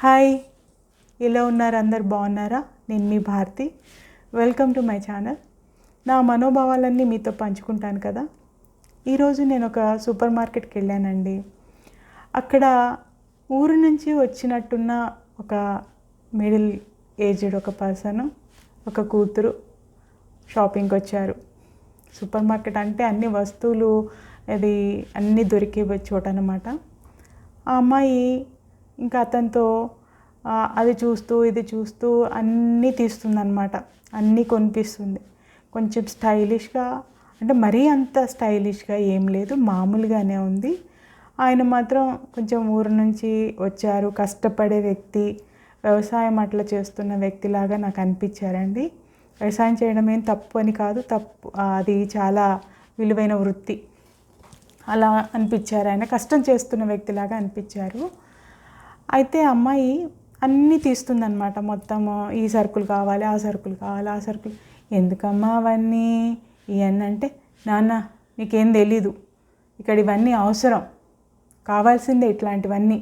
Hi, ఎలా ఉన్నారు? అందరు బాగున్నారా? నేను మీ Bharathi. Welcome to my channel. నా మనోభావాలన్నీ మీతో పంచుకుంటాను కదా. ఈరోజు నేను ఒక సూపర్ మార్కెట్కి వెళ్ళానండి. అక్కడ ఊరు నుంచి వచ్చినట్టున్న ఒక మిడిల్ ఏజ్డ్ ఒక పర్సన్, ఒక కూతురు షాపింగ్కి వచ్చారు. సూపర్ మార్కెట్ అంటే అన్ని వస్తువులు అది అన్నీ దొరికే చోట అన్నమాట. ఆ అమ్మాయి ఇంకా అతనితో అది చూస్తూ ఇది చూస్తూ అన్నీ తీస్తుందన్నమాట. అన్నీ కొనిపిస్తుంది. కొంచెం స్టైలిష్గా, అంటే మరీ అంత స్టైలిష్గా ఏం లేదు, మామూలుగానే ఉంది. ఆయన మాత్రం కొంచెం ఊరు నుంచి వచ్చారు, కష్టపడే వ్యక్తి, వ్యవసాయం అట్లా చేస్తున్న వ్యక్తిలాగా నాకు అనిపించారండి. వ్యవసాయం చేయడం ఏం తప్పు అని కాదు, అది చాలా విలువైన వృత్తి. అలా అనిపించారు, ఆయన కష్టం చేస్తున్న వ్యక్తిలాగా అనిపించారు. అయితే అమ్మాయి అన్నీ తీస్తుందన్నమాట. మొత్తము ఈ సరుకులు కావాలి, ఆ సరుకులు కావాలి, ఆ సరుకులు ఎందుకమ్మా అవన్నీ ఇవన్నీ అంటే, నాన్న నీకేం తెలీదు, ఇక్కడ ఇవన్నీ అవసరం, కావాల్సిందే ఇట్లాంటివన్నీ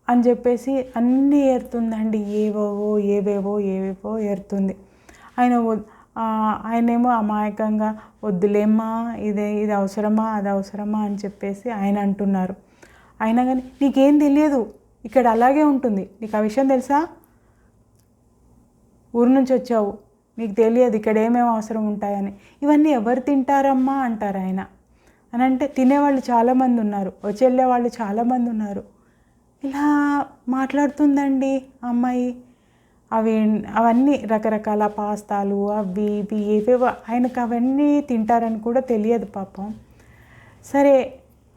అని చెప్పేసి అన్నీ ఏరుతుందండి. ఏవేవో ఏరుతుంది. ఆయనేమో అమాయకంగా వద్దులేమ్మా, ఇది అవసరమా అది అవసరమా అని చెప్పేసి ఆయన అంటున్నారు. అయినా కానీ నీకేం తెలియదు, ఇక్కడ అలాగే ఉంటుంది, నీకు ఆ విషయం తెలుసా, ఊరు నుంచి వచ్చావు, నీకు తెలియదు ఇక్కడ ఏమేమి అవసరం ఉంటాయని, ఇవన్నీ ఎవరు తింటారమ్మా అంటారు ఆయన. అని అంటే తినేవాళ్ళు చాలామంది ఉన్నారు, వచ్చి వెళ్ళే వాళ్ళు చాలామంది ఉన్నారు. ఇలా మాట్లాడుతుందండి అమ్మాయి. అవన్నీ రకరకాల పాస్తాలు అవి ఇవి ఏవేవో, ఆయనకు అవన్నీ తింటారని కూడా తెలియదు పాపం. సరే,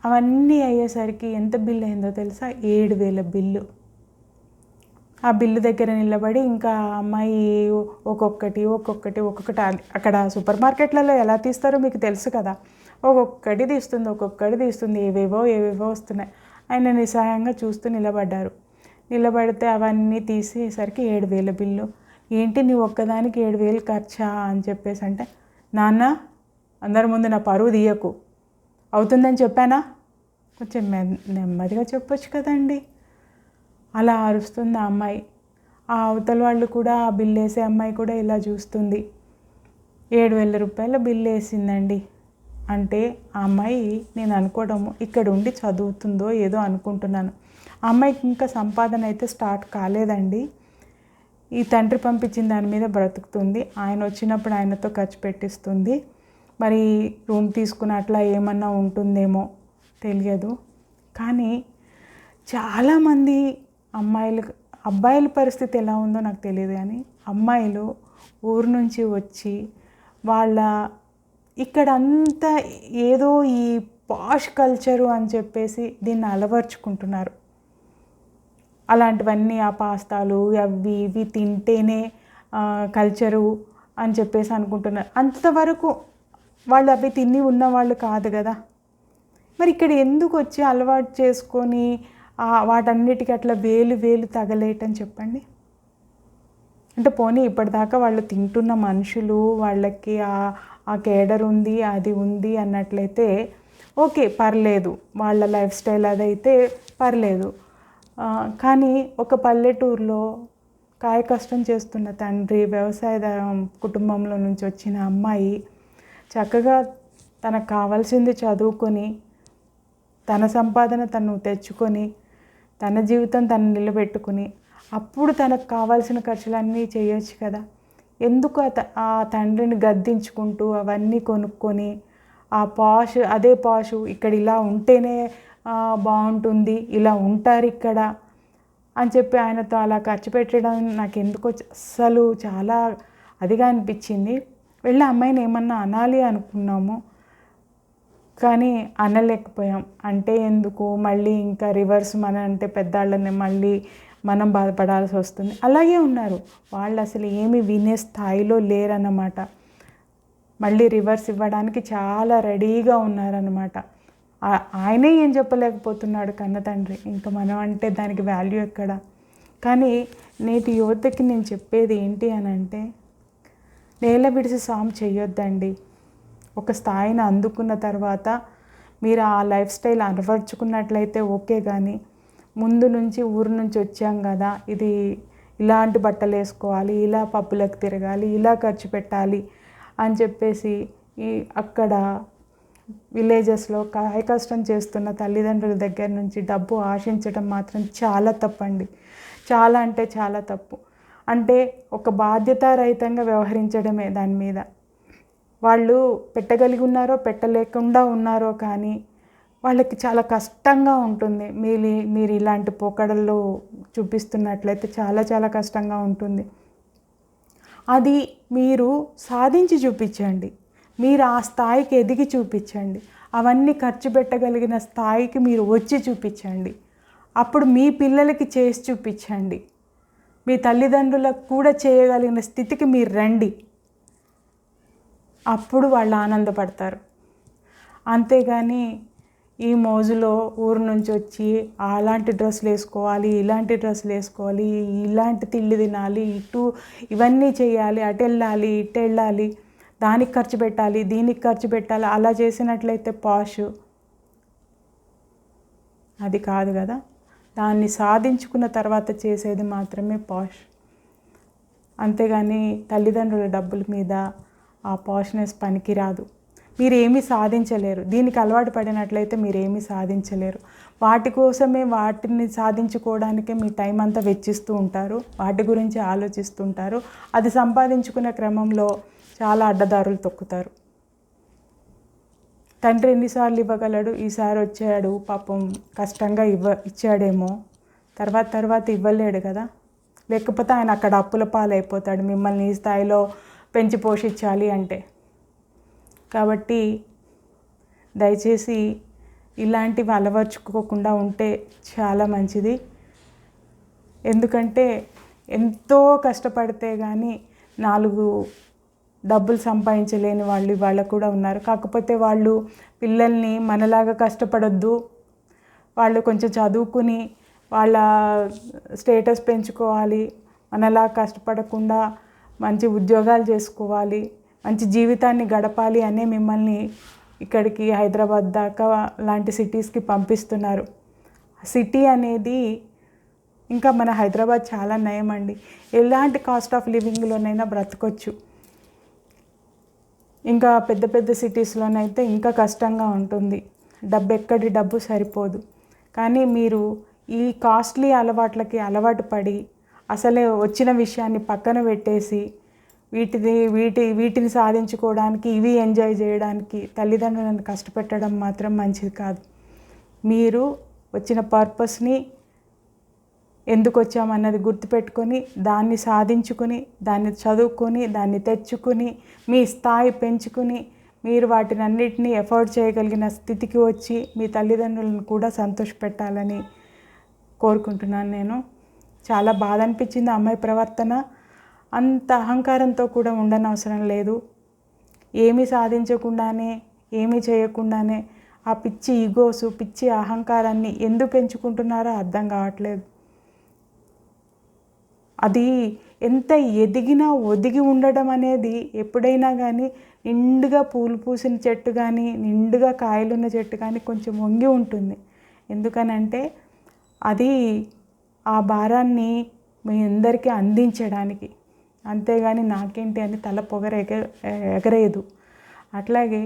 అవన్నీ అయ్యేసరికి ఎంత బిల్లు అయిందో తెలుసా? 7,000 బిల్లు. ఆ బిల్లు దగ్గర నిలబడి ఇంకా అమ్మాయి ఒక్కొక్కటి అక్కడ సూపర్ మార్కెట్లలో ఎలా తీస్తారో మీకు తెలుసు కదా. ఒక్కొక్కటి తీస్తుంది, ఏవేవో వస్తున్నాయి. ఆయన నిస్సహాయంగా చూస్తూ నిలబడితే అవన్నీ తీసేసరికి 7,000 బిల్లు. ఏంటి నీ ఒక్కదానికి 7,000 ఖర్చా అని చెప్పేసి అంటే, నాన్న అందరి ముందు నా పరువు తీయకు, అవుతుందని చెప్పానా, కొంచెం నెమ్మదిగా చెప్పొచ్చు కదండి. అలా అరుస్తుంది ఆ అమ్మాయి. ఆ అవతల వాళ్ళు కూడా, ఆ బిల్లు వేసే అమ్మాయి కూడా ఇలా చూస్తుంది. 7,000 రూపాయల బిల్లు వేసిందండి. అంటే ఆ అమ్మాయి, నేను అనుకోవడము ఇక్కడ ఉండి చదువుతుందో ఏదో అనుకుంటున్నాను. ఆ అమ్మాయికి ఇంకా సంపాదన అయితే స్టార్ట్ కాలేదండి. ఈ తండ్రి పంపించిన దాని మీద బ్రతుకుతుంది. ఆయన వచ్చినప్పుడు ఆయనతో ఖర్చు పెట్టిస్తుంది. మరి రూమ్ తీసుకుని అట్లా ఏమన్నా ఉంటుందేమో తెలియదు. కానీ చాలామంది అబ్బాయిల పరిస్థితి ఎలా ఉందో నాకు తెలియదు, కానీ అమ్మాయిలు ఊరు నుంచి వచ్చి ఇక్కడ అంతా ఏదో ఈ పాష్ కల్చరు అని చెప్పేసి దీన్ని అలవర్చుకుంటున్నారు. అలాంటివన్నీ, ఆ పాస్తాలు అవి ఇవి తింటేనే కల్చరు అని చెప్పేసి అనుకుంటున్నారు. అంతవరకు వాళ్ళు అవి తిని ఉన్నవాళ్ళు కాదు కదా. మరి ఇక్కడ ఎందుకు వచ్చి అలవాటు చేసుకొని వాటన్నిటికీ అట్లా వేలు తగలేయటం చెప్పండి. అంటే పోనీ ఇప్పటిదాకా వాళ్ళు తింటున్న మనుషులు, వాళ్ళకి ఆ కేడర్ ఉంది, అది ఉంది అన్నట్లయితే ఓకే, పర్లేదు, వాళ్ళ లైఫ్ స్టైల్ అదైతే పర్లేదు. కానీ ఒక పల్లెటూరులో కాయ కష్టం చేస్తున్న తండ్రి, వ్యవసాయ కుటుంబంలో నుంచి వచ్చిన అమ్మాయి చక్కగా తనకు కావాల్సింది చదువుకొని, తన సంపాదన తను తెచ్చుకొని, తన జీవితం తను నిలబెట్టుకుని, అప్పుడు తనకు కావాల్సిన ఖర్చులన్నీ చేయొచ్చు కదా. ఎందుకు ఆ తండ్రిని గద్దించుకుంటూ అవన్నీ కొనుక్కొని, అదే పాషు ఇక్కడ ఇలా ఉంటేనే బాగుంటుంది, ఇలా ఉంటారు ఇక్కడ అని చెప్పి ఆయనతో అలా ఖర్చు పెట్టడం నాకు ఎందుకో అస్సలు చాలా అదిగా అనిపించింది. వెళ్ళి అమ్మాయిని ఏమన్నా అనాలి అనుకున్నాము, కానీ అనలేకపోయాం. అంటే ఎందుకు మళ్ళీ ఇంకా రివర్స్ అంటే పెద్దవాళ్ళని మళ్ళీ మనం బాధపడాల్సి వస్తుంది. అలాగే ఉన్నారు వాళ్ళు, అసలు ఏమి వినే స్థాయిలో లేరన్నమాట. మళ్ళీ రివర్స్ ఇవ్వడానికి చాలా రెడీగా ఉన్నారన్నమాట. ఆయనే ఏం చెప్పలేకపోతున్నాడు కన్న తండ్రి, ఇంకా మనం అంటే దానికి వాల్యూ ఎక్కడ. కానీ నేటి యువతకి నేను చెప్పేది ఏంటి అని అంటే, నేల విడిసి సాము చేయొద్దండి. ఒక స్థాయిని అందుకున్న తర్వాత మీరు ఆ లైఫ్ స్టైల్ అలవర్చుకున్నట్లయితే ఓకే, కానీ ముందు నుంచి ఊరు నుంచి వచ్చాం కదా, ఇది ఇలాంటి బట్టలు వేసుకోవాలి, ఇలా పబ్బులకు తిరగాలి, ఇలా ఖర్చు పెట్టాలి అని చెప్పేసి అక్కడ విలేజెస్లో కాయ కష్టం చేస్తున్న తల్లిదండ్రుల దగ్గర నుంచి డబ్బు ఆశించడం మాత్రం చాలా తప్పండి. చాలా అంటే చాలా తప్పు. అంటే ఒక బాధ్యతారహితంగా వ్యవహరించడమే దాని మీద. వాళ్ళు పెట్టగలిగి ఉన్నారో పెట్టలేకుండా ఉన్నారో కానీ వాళ్ళకి చాలా కష్టంగా ఉంటుంది. మీరు ఇలాంటి పోకడల్లో చూపిస్తున్నట్లయితే చాలా చాలా కష్టంగా ఉంటుంది. అది మీరు సాధించి చూపించండి. మీరు ఆ స్థాయికి ఎదిగి చూపించండి. అవన్నీ ఖర్చు పెట్టగలిగిన స్థాయికి మీరు వచ్చి చూపించండి. అప్పుడు మీ పిల్లలకి చేసి చూపించండి. మీ తల్లిదండ్రులకు కూడా చేయగలిగిన స్థితికి మీరు రండి. అప్పుడు వాళ్ళు ఆనందపడతారు. అంతేగాని ఈ మోజులో ఊరు నుంచి వచ్చి అలాంటి డ్రెస్సులు వేసుకోవాలి, ఇలాంటి డ్రెస్సులు వేసుకోవాలి, ఇలాంటి తిండి తినాలి, ఇవన్నీ చేయాలి, అటు వెళ్ళాలి, ఇటు వెళ్ళాలి, దానికి ఖర్చు పెట్టాలి, దీనికి ఖర్చు పెట్టాలి, అలా చేసినట్లయితే పాష్ అది కాదు కదా. దాన్ని సాధించుకున్న తర్వాత చేసేది మాత్రమే పాష్. అంతేగాని తల్లిదండ్రుల డబ్బుల మీద ఆ పాష్నెస్ పనికిరాదు. మీరేమీ సాధించలేరు. దీనికి అలవాటు పడినట్లయితే మీరేమీ సాధించలేరు. వాటి కోసమే వాటిని సాధించుకోవడానికే మీ టైం అంతా వెచ్చిస్తూ ఉంటారు, వాటి గురించి ఆలోచిస్తుంటారు. అది సంపాదించుకునే క్రమంలో చాలా అడ్డదారులు తొక్కుతారు. తండ్రి ఎన్నిసార్లు ఇవ్వగలడు, ఈసారి వచ్చాడు పాపం కష్టంగా ఇచ్చాడేమో, తర్వాత ఇవ్వలేడు కదా. లేకపోతే ఆయన అక్కడ అప్పుల పాలైపోతాడు మిమ్మల్ని ఈ స్థాయిలో పెంచి పోషించాలి అంటే. కాబట్టి దయచేసి ఇలాంటివి అలవర్చుకోకుండా ఉంటే చాలా మంచిది. ఎందుకంటే ఎంతో కష్టపడితే కానీ 4 డబ్బులు సంపాదించలేని వాళ్ళు ఇవాళ కూడా ఉన్నారు. కాకపోతే వాళ్ళు పిల్లల్ని మనలాగా కష్టపడొద్దు, వాళ్ళు కొంచెం చదువుకుని వాళ్ళ స్టేటస్ పెంచుకోవాలి, మనలా కష్టపడకుండా మంచి ఉద్యోగాలు చేసుకోవాలి, మంచి జీవితాన్ని గడపాలి అనే మిమ్మల్ని ఇక్కడికి హైదరాబాద్ దాకా లాంటి సిటీస్కి పంపిస్తున్నారు. సిటీ అనేది ఇంకా మన హైదరాబాద్ చాలా నయం అండి. ఎలాంటి కాస్ట్ ఆఫ్ లివింగ్లోనైనా బ్రతకొచ్చు. ఇంకా పెద్ద పెద్ద సిటీస్లోనైతే ఇంకా కష్టంగా ఉంటుంది. డబ్బు సరిపోదు. కానీ మీరు ఈ కాస్ట్లీ అలవాట్లకి అలవాటు పడి అసలే వచ్చిన విషయాన్ని పక్కన పెట్టేసి వీటిని సాధించుకోవడానికి, ఇవి ఎంజాయ్ చేయడానికి తల్లిదండ్రులను కష్టపెట్టడం మాత్రం మంచిది కాదు. మీరు వచ్చిన పర్పస్ని ఎందుకు వచ్చామన్నది గుర్తుపెట్టుకొని దాన్ని సాధించుకుని, దాన్ని చదువుకొని, దాన్ని తెచ్చుకుని, మీ స్థాయి పెంచుకుని, మీరు వాటిని అన్నిటినీ ఎఫర్ట్ చేయగలిగిన స్థితికి వచ్చి మీ తల్లిదండ్రులను కూడా సంతోషపెట్టాలని కోరుకుంటున్నాను నేను. చాలా బాధ అనిపించింది అమ్మాయి ప్రవర్తన. అంత అహంకారంతో కూడా ఉండనవసరం లేదు. ఏమీ సాధించకుండానే, ఏమీ చేయకుండానే ఆ పిచ్చి ఈగోసు, పిచ్చి అహంకారాన్ని ఎందుకు పెంచుకుంటున్నారో అర్థం కావట్లేదు. అది ఎంత ఎదిగినా ఒదిగి ఉండడం అనేది ఎప్పుడైనా కానీ నిండుగా పూలు పూసిన చెట్టు కానీ, నిండుగా కాయలున్న చెట్టు కానీ కొంచెం వంగి ఉంటుంది. ఎందుకనంటే అది ఆ భారాన్ని మీ అందరికీ అందించడానికి, అంతేగాని నాకేంటి అని తల ఎగరేయదు. అట్లాగే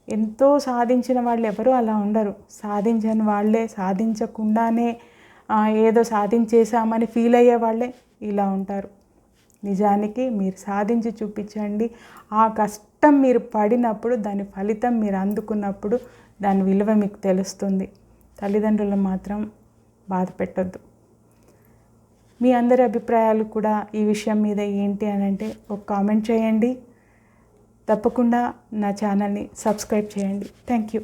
ఎంతో సాధించిన వాళ్ళు ఎవరు అలా ఉండరు. సాధించని వాళ్ళే, సాధించకుండానే ఏదో సాధించేసామని ఫీల్ అయ్యే వాళ్ళే ఇలా ఉంటారు. నిజానికి మీరు సాధించి చూపించండి. ఆ కష్టం మీరు పడినప్పుడు, దాని ఫలితం మీరు అందుకున్నప్పుడు దాని విలువ మీకు తెలుస్తుంది. తల్లిదండ్రులను మాత్రం బాధ పెట్టొద్దు. మీ అందరి అభిప్రాయాలు కూడా ఈ విషయం మీద ఏంటి అని అంటే ఒక కామెంట్ చేయండి. తప్పకుండా నా ఛానల్ని సబ్స్క్రైబ్ చేయండి. Thank you.